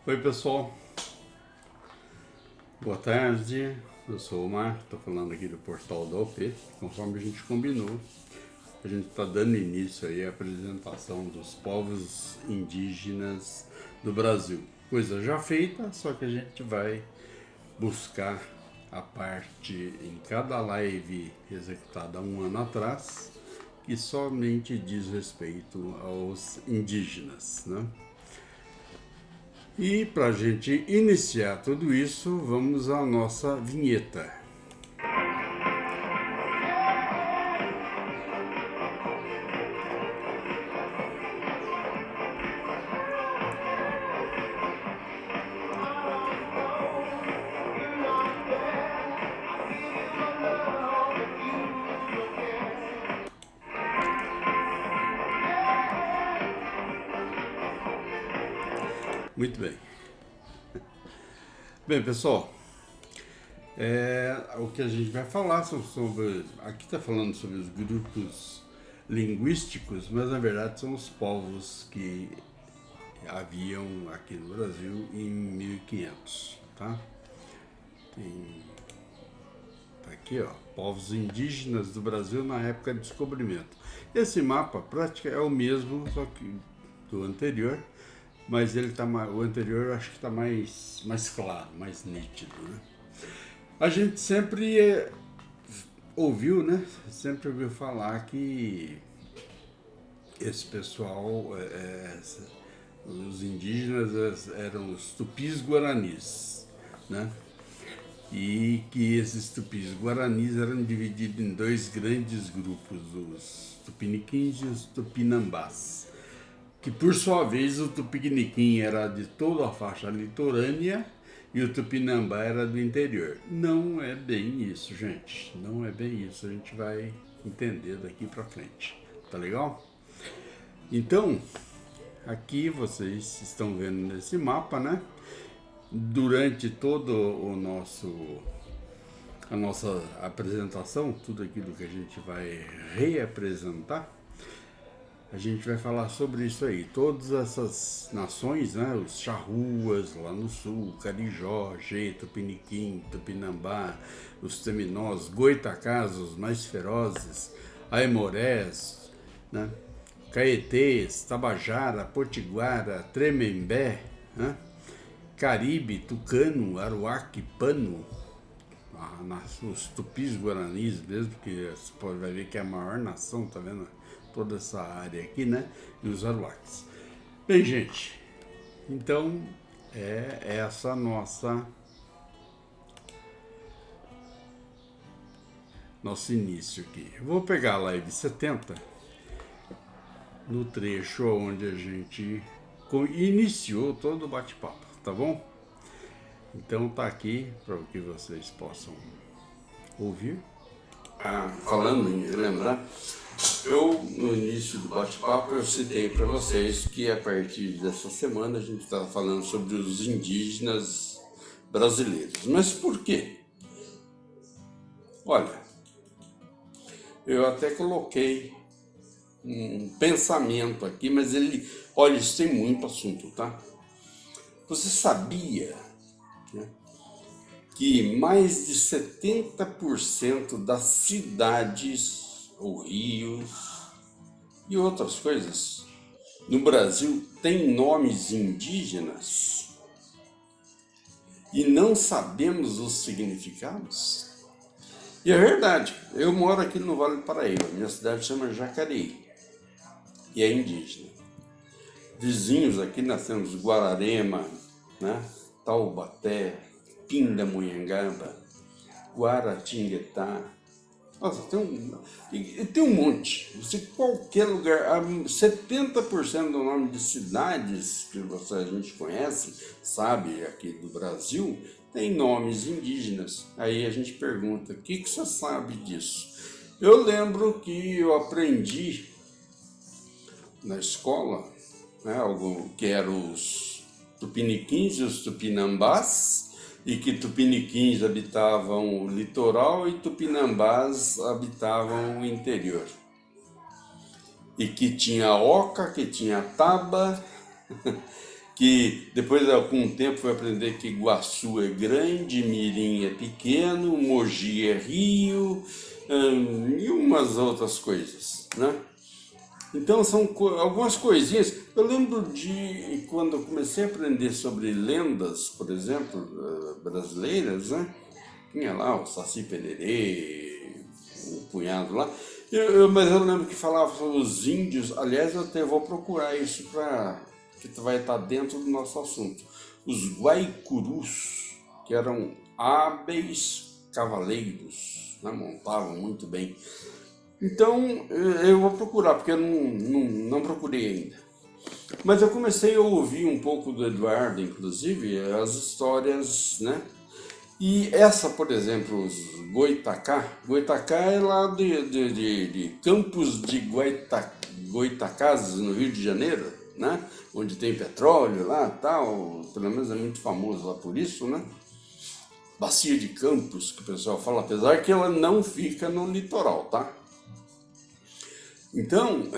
Oi pessoal, boa tarde, eu sou o Mar, estou falando aqui do portal da OP, conforme a gente combinou, a gente está dando início aí à apresentação dos povos indígenas do Brasil. Coisa já feita, só que a gente vai buscar a parte em cada live executada há um ano atrás, que somente diz respeito aos indígenas, né? E para a gente iniciar tudo isso, vamos à nossa vinheta. Muito bem. Bem, pessoal, o que a gente vai falar sobre. Aqui está falando sobre os grupos linguísticos, mas na verdade são os povos que haviam aqui no Brasil em 1500, tá? Tá aqui, ó, povos indígenas do Brasil na época de descobrimento. Esse mapa prática é o mesmo, só que do anterior, mas ele tá o anterior eu acho que está mais claro, mais nítido, né? A gente sempre ouviu, né? Sempre ouviu falar que esse pessoal, os indígenas eram os tupis-guaranis, né? E que esses tupis-guaranis eram divididos em dois grandes grupos, os tupiniquins e os tupinambás, que por sua vez o tupiniquim era de toda a faixa litorânea e o tupinambá era do interior. Não é bem isso, gente, não é bem isso, a gente vai entender daqui para frente, tá legal? Então, aqui vocês estão vendo nesse mapa, né? Durante todo a nossa apresentação, tudo aquilo que a gente vai reapresentar, a gente vai falar sobre isso aí. Todas essas nações, né? Os charruas lá no sul, Carijó, Gê, Tupiniquim, Tupinambá, os Teminós, Goitacás, os mais ferozes, Aimorés, né? Caetês, Tabajara, Potiguara, Tremembé, né? Caribe, Tucano, Aruac, Pano, os tupis-guaranis mesmo, que você vai ver que é a maior nação, tá vendo? Toda essa área aqui, né? E os aruaques. Bem, gente, então é essa nosso início aqui. Eu vou pegar a live 70 no trecho onde a gente iniciou todo o bate-papo, tá bom? Então tá aqui para que vocês possam ouvir. Falando em lembrar, eu no início do bate-papo eu citei para vocês que a partir dessa semana a gente está falando sobre os indígenas brasileiros. Mas por quê? Olha, eu até coloquei um pensamento aqui, mas olha, isso tem muito assunto, tá? Você sabia, né, que mais de 70% das cidades ou rios e outras coisas no Brasil tem nomes indígenas e não sabemos os significados? E é verdade, eu moro aqui no Vale do Paraíba, minha cidade chama Jacareí e é indígena. Vizinhos aqui nós temos Guararema, né? Taubaté, Pindamonhangaba, Guaratinguetá. Nossa, tem um monte. Você, qualquer lugar, 70% do nome de cidades que a gente conhece, sabe, aqui do Brasil, tem nomes indígenas. Aí a gente pergunta, o que você sabe disso? Eu lembro que eu aprendi na escola, né, que eram os tupiniquins e os tupinambás, e que tupiniquins habitavam o litoral e tupinambás habitavam o interior. E que tinha oca, que tinha taba, que depois, com o tempo, foi aprender que Iguaçu é grande, Mirim é pequeno, Mogi é rio, e umas outras coisas, né? Então são algumas coisinhas. Eu lembro de quando eu comecei a aprender sobre lendas, por exemplo, brasileiras, né? Tinha lá o Saci Pererê, um punhado lá. Mas eu lembro que falava sobre os índios. Aliás, eu até vou procurar isso para que vai estar dentro do nosso assunto. Os Guaicurus, que eram hábeis cavaleiros, né? Montavam muito bem. Então, eu vou procurar, porque eu não procurei ainda. Mas eu comecei a ouvir um pouco do Eduardo, inclusive, as histórias, né? E essa, por exemplo, os Goitacá é lá de Campos de Goitacazes, no Rio de Janeiro, né? Onde tem petróleo lá tal, pelo menos é muito famoso lá por isso, né? Bacia de Campos, que o pessoal fala, apesar que ela não fica no litoral, tá? Então,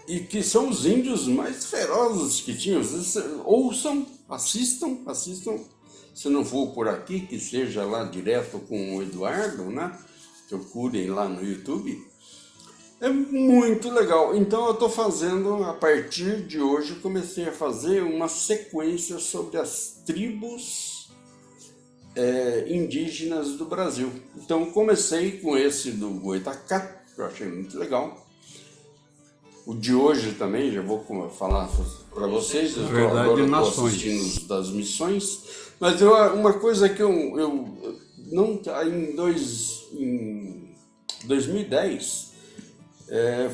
e que são os índios mais ferozes que tinham. Ouçam, assistam, se não for por aqui, que seja lá direto com o Eduardo, né? Procurem lá no YouTube. É muito legal. Então eu estou fazendo, a partir de hoje, comecei a fazer uma sequência sobre as tribos indígenas do Brasil. Então comecei com esse do Goitacá, que eu achei muito legal. O de hoje também, já vou falar para vocês, eu estou assistindo das missões, mas uma coisa que eu não, em 2010,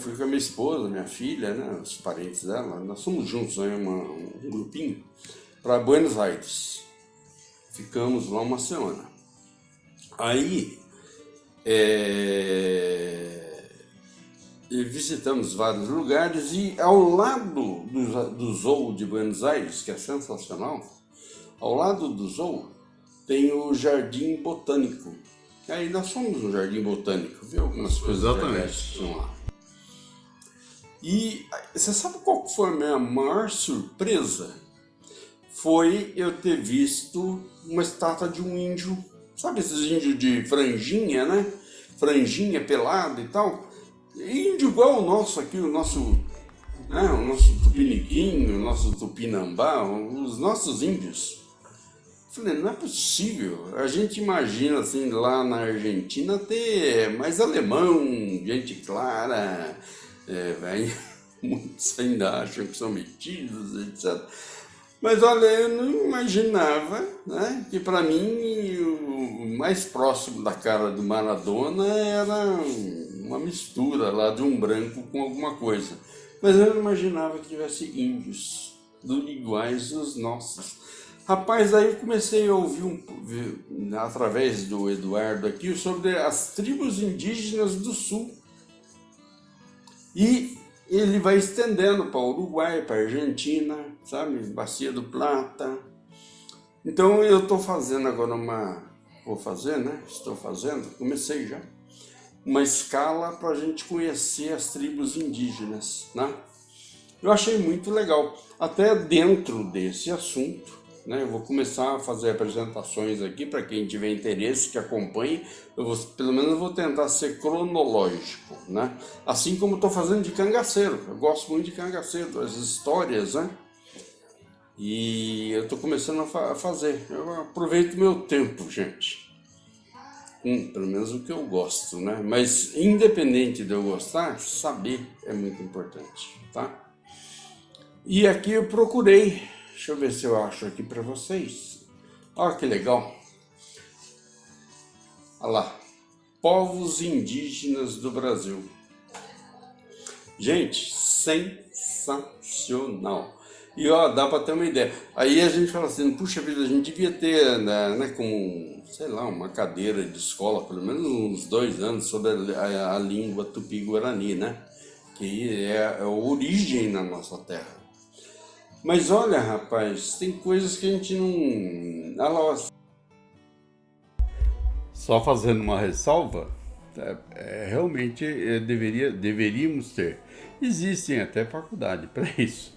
fui com a minha esposa, minha filha, né, os parentes dela, nós fomos juntos, né, um grupinho, para Buenos Aires. Ficamos lá uma semana. Aí, visitamos vários lugares e ao lado do Zoo de Buenos Aires, que é sensacional, ao lado do Zoo tem o Jardim Botânico. Aí nós fomos no Jardim Botânico, viu algumas coisas legais que estão lá. E você sabe qual foi a minha maior surpresa? Foi eu ter visto uma estátua de um índio, sabe esses índios de franjinha, né? Franjinha pelada e tal. Índio igual o nosso aqui, o nosso tupiniquim, o nosso tupinambá, os nossos índios. Falei, não é possível. A gente imagina assim, lá na Argentina ter mais alemão, gente clara, muitos ainda acham que são metidos, etc. Mas olha, eu não imaginava, né, que para mim o mais próximo da cara do Maradona era uma mistura lá de um branco com alguma coisa. Mas eu não imaginava que tivesse índios iguais aos nossos. Rapaz, aí eu comecei a ouvir através do Eduardo aqui sobre as tribos indígenas do Sul. E ele vai estendendo para o Uruguai, para a Argentina, sabe? Bacia do Plata. Então eu estou fazendo agora comecei já, uma escala para a gente conhecer as tribos indígenas, né? Eu achei muito legal, até dentro desse assunto, né? Eu vou começar a fazer apresentações aqui para quem tiver interesse, que acompanhe. Pelo menos vou tentar ser cronológico, né? Assim como estou fazendo de cangaceiro. Eu gosto muito de cangaceiro, as histórias, né? E eu estou começando a fazer. Eu aproveito meu tempo, gente. Pelo menos o que eu gosto, né? Mas independente de eu gostar, saber é muito importante, tá? E aqui eu procurei. Deixa eu ver se eu acho aqui para vocês. Olha que legal. Olha lá. Povos indígenas do Brasil. Gente, sensacional. E ó, dá para ter uma ideia. Aí a gente fala assim, puxa vida, a gente devia ter, né, como, sei lá, uma cadeira de escola, pelo menos uns 2 anos, sobre a língua tupi-guarani, né? Que é a origem na nossa terra. Mas olha, rapaz, tem coisas que a gente não... Só fazendo uma ressalva, realmente deveríamos ter. Existem até faculdade para isso.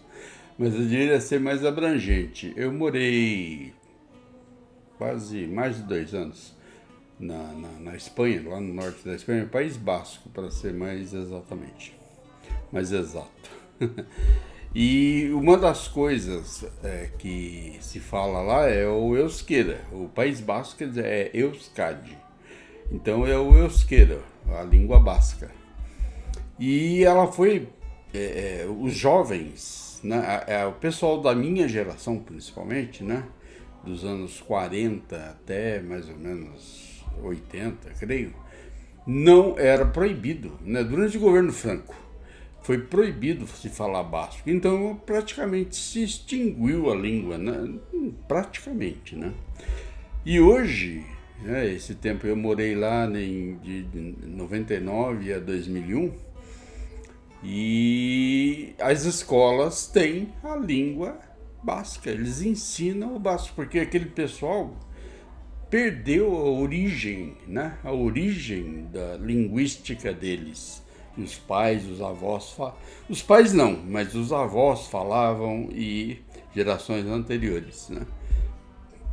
mas eu deveria ser mais abrangente. Eu morei quase mais de 2 anos na Espanha, lá no norte da Espanha, País Basco, para ser mais exato. E uma das coisas que se fala lá é o euskera. O País Basco, quer dizer, é Euskadi. Então é o euskera, a língua basca. E ela foi, os jovens, né, o pessoal da minha geração principalmente, né, dos anos 40 até mais ou menos 80, creio, não era proibido, né, durante o governo Franco. Foi proibido se falar basco, então praticamente se extinguiu a língua, né? Praticamente, né? E hoje, esse tempo eu morei lá de 99 a 2001, e as escolas têm a língua basca, eles ensinam o basco, porque aquele pessoal perdeu a origem, né? A origem da linguística deles. Os pais, os avós, os pais não, mas os avós falavam e gerações anteriores, né?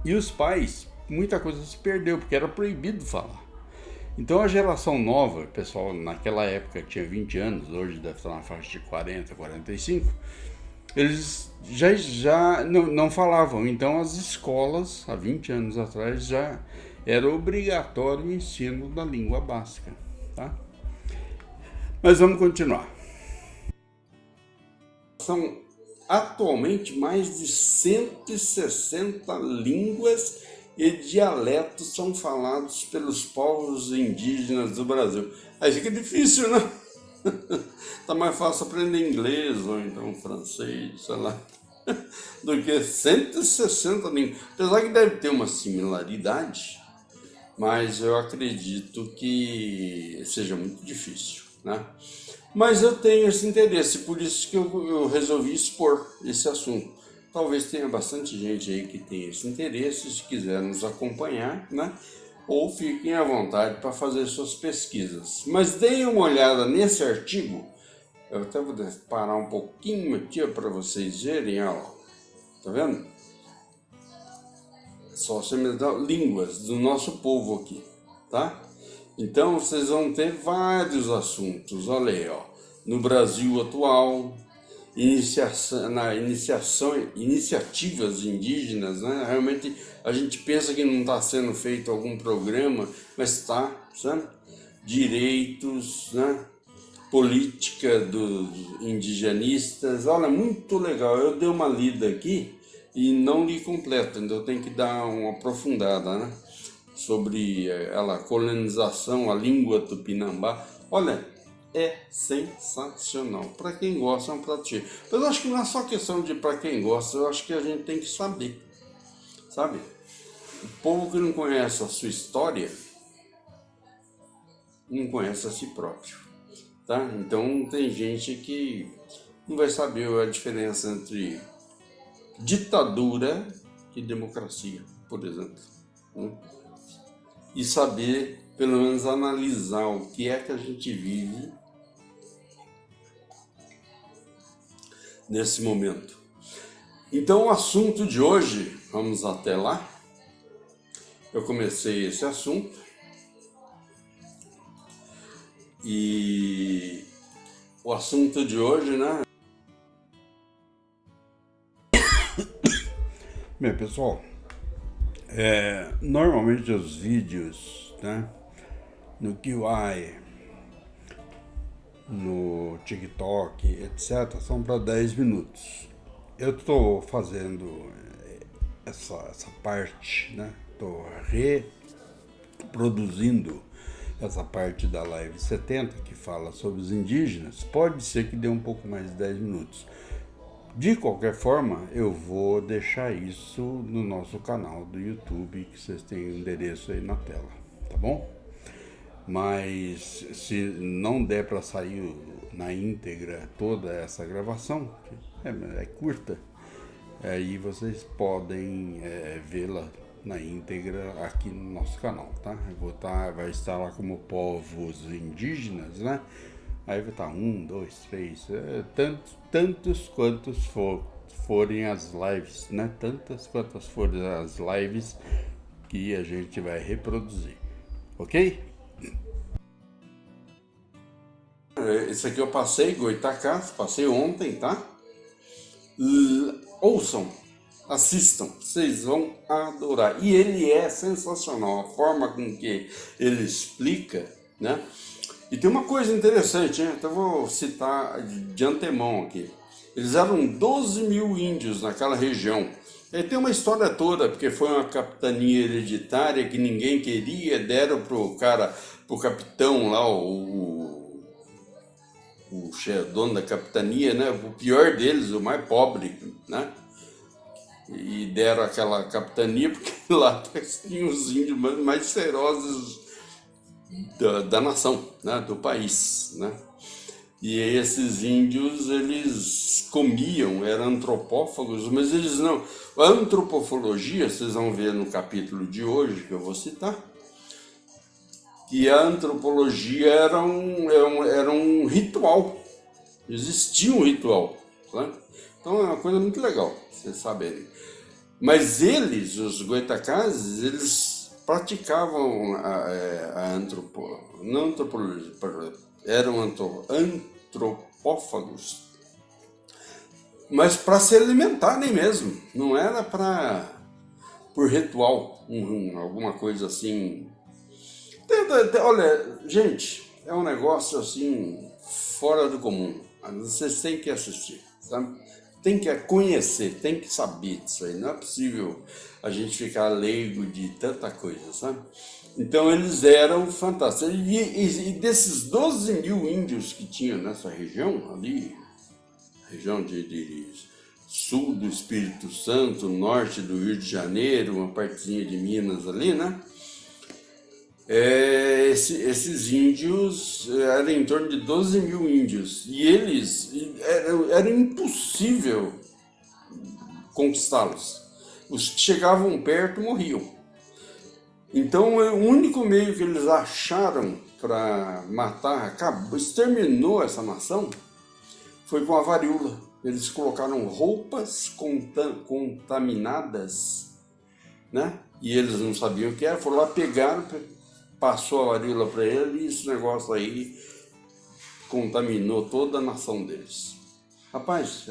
E os pais, muita coisa se perdeu, porque era proibido falar. Então a geração nova, pessoal, naquela época tinha 20 anos, hoje deve estar na faixa de 40, 45, eles já não falavam. Então as escolas, há 20 anos atrás, já era obrigatório o ensino da língua basca, tá? Mas vamos continuar. São atualmente mais de 160 línguas e dialetos são falados pelos povos indígenas do Brasil. Aí fica difícil, né? Tá mais fácil aprender inglês ou então francês, sei lá, do que 160 línguas. Apesar que deve ter uma similaridade, mas eu acredito que seja muito difícil, né? Mas eu tenho esse interesse, por isso que eu resolvi expor esse assunto. Talvez tenha bastante gente aí que tenha esse interesse, se quiser nos acompanhar, né? Ou fiquem à vontade para fazer suas pesquisas. Mas deem uma olhada nesse artigo. Eu até vou parar um pouquinho aqui para vocês verem, ó. Tá vendo? Só você me dá línguas do nosso povo aqui, tá? Então vocês vão ter vários assuntos, olha aí, ó. No Brasil atual, iniciativas indígenas, né? Realmente a gente pensa que não está sendo feito algum programa, mas está, sabe? Direitos, né? Política dos indigenistas, olha, muito legal. Eu dei uma lida aqui e não li completo, então eu tenho que dar uma aprofundada, né? Sobre a colonização, a língua tupinambá. Olha, é sensacional. Para quem gosta, é um prato cheio. Mas eu acho que não é só questão de para quem gosta, eu acho que a gente tem que saber, sabe? O povo que não conhece a sua história, não conhece a si próprio, tá? Então tem gente que não vai saber a diferença entre ditadura e democracia, por exemplo, né? E saber, pelo menos, analisar o que é que a gente vive nesse momento. Então, o assunto de hoje, vamos até lá. Eu comecei esse assunto e o assunto de hoje, né? Bem, pessoal, normalmente os vídeos, né, no QI, no TikTok, etc., são para 10 minutos. Eu estou fazendo essa parte, né? Estou reproduzindo essa parte da live 70 que fala sobre os indígenas. Pode ser que dê um pouco mais de 10 minutos. De qualquer forma, eu vou deixar isso no nosso canal do YouTube, que vocês têm o endereço aí na tela, tá bom? Mas se não der para sair na íntegra toda essa gravação, é curta, aí vocês podem vê-la na íntegra aqui no nosso canal, tá? Vai estar lá como povos indígenas, né? Aí vai estar 1, 2, 3, tantos quantos forem as lives, né? Tantas quantas forem as lives que a gente vai reproduzir, ok? Esse aqui eu passei, Goitacás, passei ontem, tá? Ouçam, assistam, vocês vão adorar. E ele é sensacional, a forma com que ele explica, né? E tem uma coisa interessante, né? Então vou citar de antemão aqui. Eles eram 12 mil índios naquela região. E tem uma história toda, porque foi uma capitania hereditária que ninguém queria, deram pro capitão lá, o dono da capitania, né? O pior deles, o mais pobre, né? E deram aquela capitania porque lá tinham os índios mais ferozes da nação, né? Do país, né? E esses índios, eles comiam, eram antropófagos, mas eles não. A antropofologia, vocês vão ver no capítulo de hoje, que eu vou citar, que a antropologia era um ritual, existia um ritual, né? Então é uma coisa muito legal, vocês saberem. Mas eles, os goitacazes, eles praticavam não antropologia, eram antropófagos, mas para se alimentarem mesmo, não era por ritual, alguma coisa assim. Olha, gente, é um negócio assim fora do comum. Vocês têm que assistir, sabe? Tem que conhecer, tem que saber disso aí. Não é possível a gente ficar leigo de tanta coisa, sabe? Então eles eram fantásticos. E desses 12 mil índios que tinham nessa região, ali, região de sul do Espírito Santo, norte do Rio de Janeiro, uma partezinha de Minas ali, né? Esses índios eram em torno de 12 mil índios. E eles, era impossível conquistá-los. Os que chegavam perto morriam. Então, o único meio que eles acharam para matar, exterminou essa nação, foi com a varíola. Eles colocaram roupas contaminadas, né? E eles não sabiam o que era, foram lá, pegaram, passou a varíola para eles, e esse negócio aí contaminou toda a nação deles. Rapaz,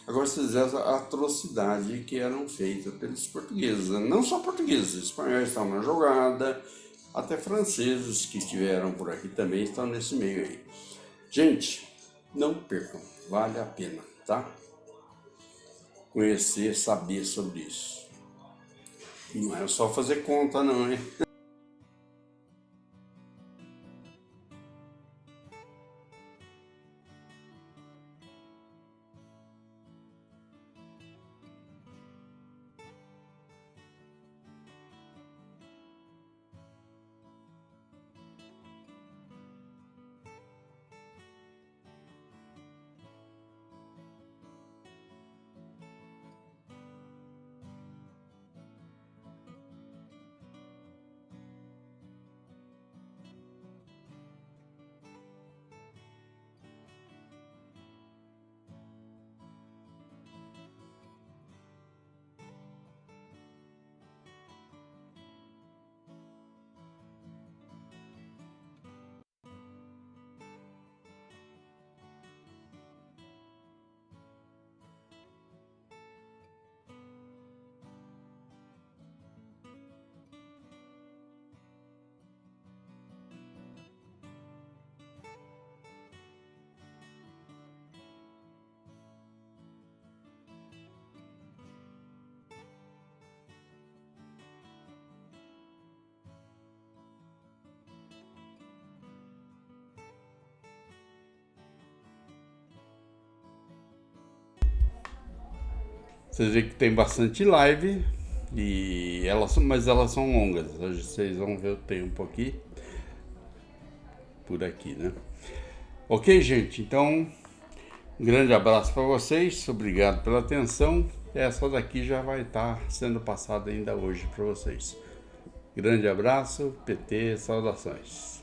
agora vocês veem a atrocidade que eram feitas pelos portugueses, né? Não só portugueses, espanhóis estavam na jogada, até franceses que estiveram por aqui também estão nesse meio aí. Gente, não percam, vale a pena, tá? Conhecer, saber sobre isso. Não é só fazer conta não, hein? Vocês veem que tem bastante live, mas elas são longas. Hoje vocês vão ver o tempo aqui, por aqui, né? Ok, gente? Então, um grande abraço para vocês, obrigado pela atenção. Essa daqui já vai estar sendo passada ainda hoje para vocês. Grande abraço, PT, saudações.